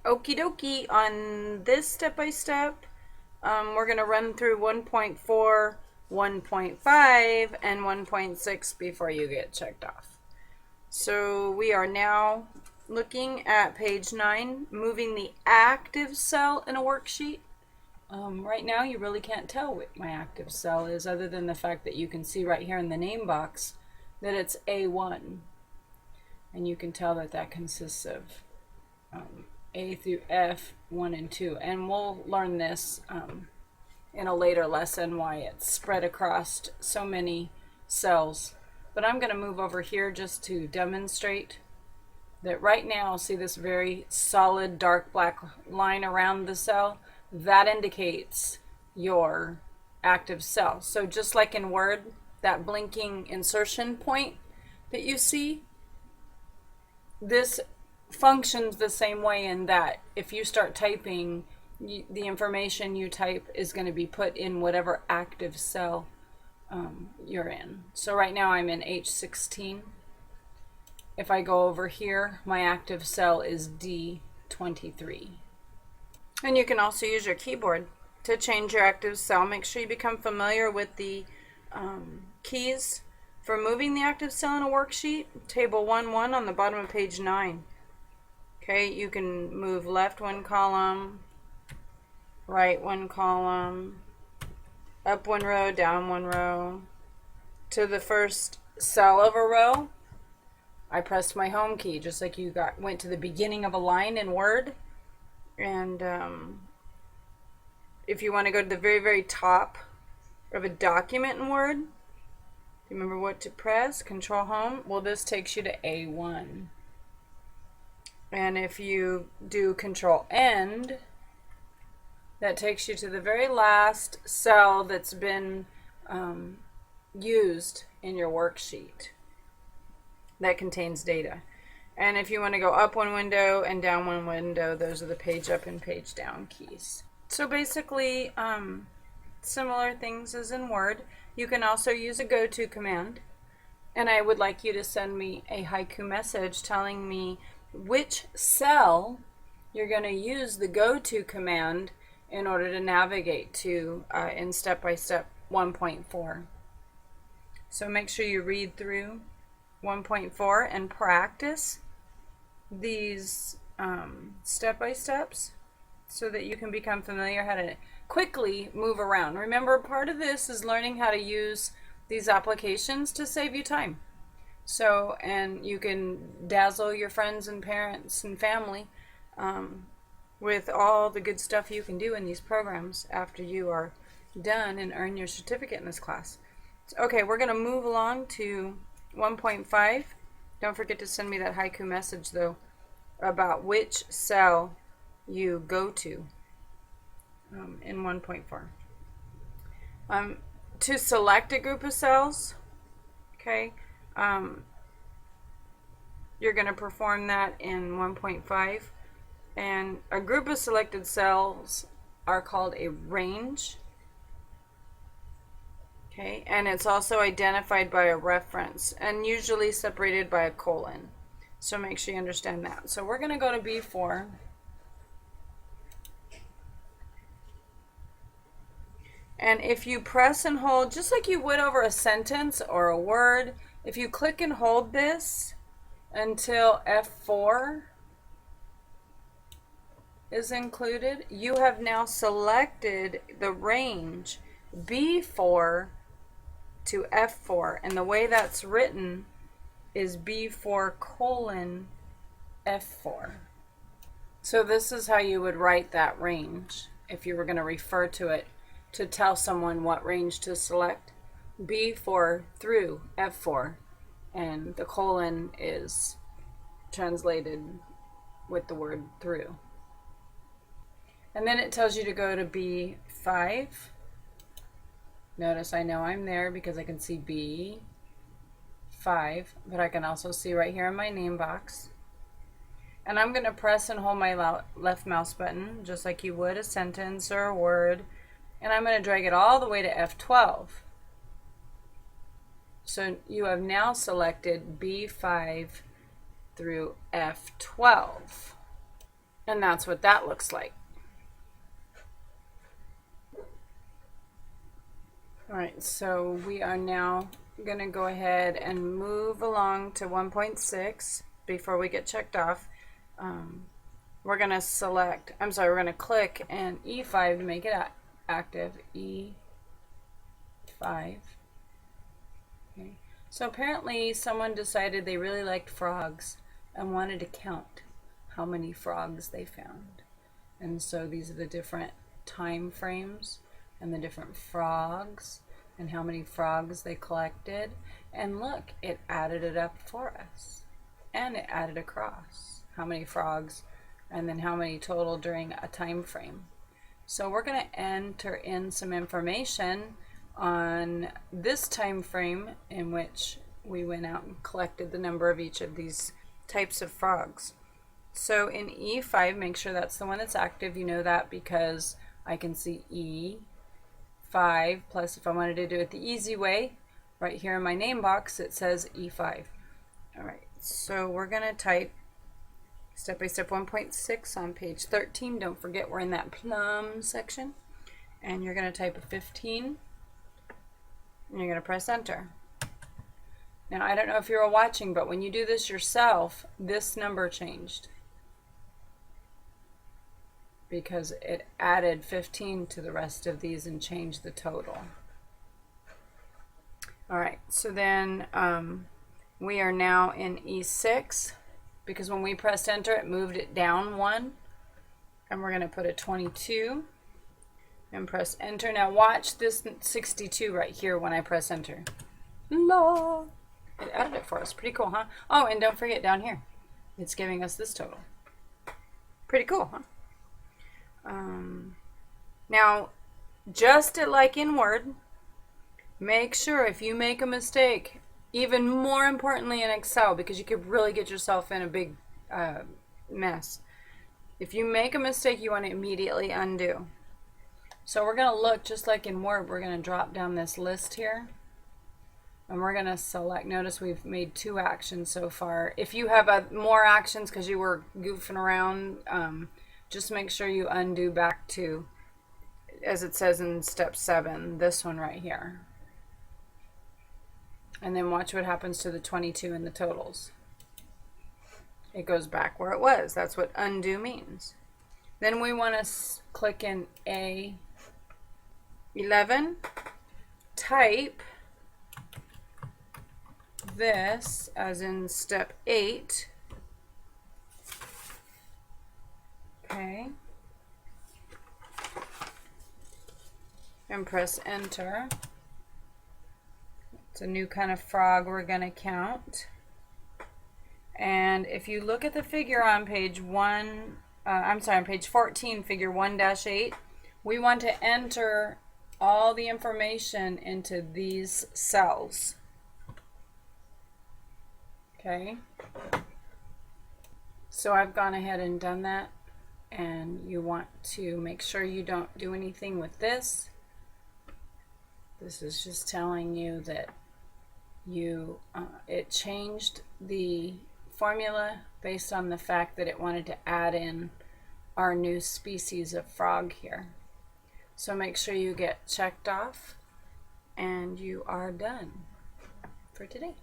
Okie dokie, on this step-by-step, we're going to run through 1.4, 1.5, and 1.6 before you get checked off. So we are now looking at page 9, moving the active cell in a worksheet. Right now you really can't tell what my active cell is, other than the fact that you can see right here in the name box that it's A1. And you can tell that that consists of A through F, 1 and 2. And we'll learn this in a later lesson, why it's spread across so many cells. But I'm going to move over here just to demonstrate that right now, see this very solid dark black line around the cell? That indicates your active cell. So just like in Word, that blinking insertion point that you see, this functions the same way in that if you start typing, the information you type is going to be put in whatever active cell you're in. So right now I'm in H16. If I go over here, my active cell is D23. And you can also use your keyboard to change your active cell. Make sure you become familiar with the keys for moving the active cell in a worksheet. Table 1-1 on the bottom of page 9. Okay, you can move left one column, right one column, up one row, down one row. To the first cell of a row, I pressed my home key, just like you went to the beginning of a line in Word. And if you want to go to the very, very top of a document in Word, remember what to press, Control Home. Well, this takes you to A1. And if you do Control End, that takes you to the very last cell that's been used in your worksheet that contains data. And if you want to go up one window and down one window, those are the page up and page down keys. So basically, similar things as in Word. You can also use a go to command. And I would like you to send me a haiku message telling me which cell you're going to use the go to command in order to navigate to in step-by-step 1.4. So make sure you read through 1.4 and practice these step-by-steps so that you can become familiar how to quickly move around. Remember, part of this is learning how to use these applications to save you time. So, and you can dazzle your friends and parents and family with all the good stuff you can do in these programs after you are done and earn your certificate in this class. Okay, we're going to move along to 1.5. Don't forget to send me that haiku message, though, about which cell you go to in 1.4. To select a group of cells, okay, you're going to perform that in 1.5. And a group of selected cells are called a range. Okay, and it's also identified by a reference and usually separated by a colon. So make sure you understand that. So we're going to go to B4. And if you press and hold, just like you would over a sentence or a word, if you click and hold this until F4 is included, you have now selected the range B4 to F4, and the way that's written is B4 colon F4. So this is how you would write that range if you were going to refer to it to tell someone what range to select. B4 through F4, and the colon is translated with the word through. And then it tells you to go to B5. Notice I know I'm there because I can see B5, but I can also see right here in my name box. And I'm going to press and hold my left mouse button just like you would a sentence or a word. And I'm going to drag it all the way to F12. So you have now selected B5 through F12. And that's what that looks like. All right, so we are now going to go ahead and move along to 1.6 before we get checked off. We're going to select, we're going to click and E5 to make it active. E5. Okay. So apparently someone decided they really liked frogs and wanted to count how many frogs they found. And so these are the different time frames and the different frogs and how many frogs they collected. And look, it added it up for us. And it added across how many frogs and then how many total during a time frame. So we're going to enter in some information on this time frame in which we went out and collected the number of each of these types of frogs. So in E5, make sure that's the one that's active. You know that because I can see E5 plus, if I wanted to do it the easy way, right here in my name box it says E5. All right, so we're going to type step by step 1.6 on page 13. Don't forget we're in that plum section. And you're going to type a 15 and you're going to press enter. Now I don't know if you're watching, but when you do this yourself, this number changed because it added 15 to the rest of these and changed the total. All right, so then we are now in E6 because when we pressed enter it moved it down one, and we're going to put a 22 and press enter. Now watch this 62 right here when I press enter. La! It added it for us. Pretty cool, huh? Oh, and don't forget down here, it's giving us this total. Pretty cool, huh? Now, just like in Word, make sure if you make a mistake, even more importantly in Excel, because you could really get yourself in a big mess. If you make a mistake, you want to immediately undo. So we're going to look just like in Word. We're going to drop down this list here. And we're going to select, notice we've made 2 actions so far. If you have more actions because you were goofing around, just make sure you undo back to, as it says in step 7, this one right here. And then watch what happens to the 22 and the totals. It goes back where it was. That's what undo means. Then we want to click in A11, type this as in step 8. Okay. And press enter. It's a new kind of frog we're going to count. And if you look at the figure on page on page 14, figure 1-8, we want to enter all the information into these cells. Okay. So I've gone ahead and done that, and you want to make sure you don't do anything with this. This is just telling you that it changed the formula based on the fact that it wanted to add in our new species of frog here. So make sure you get checked off, and you are done for today.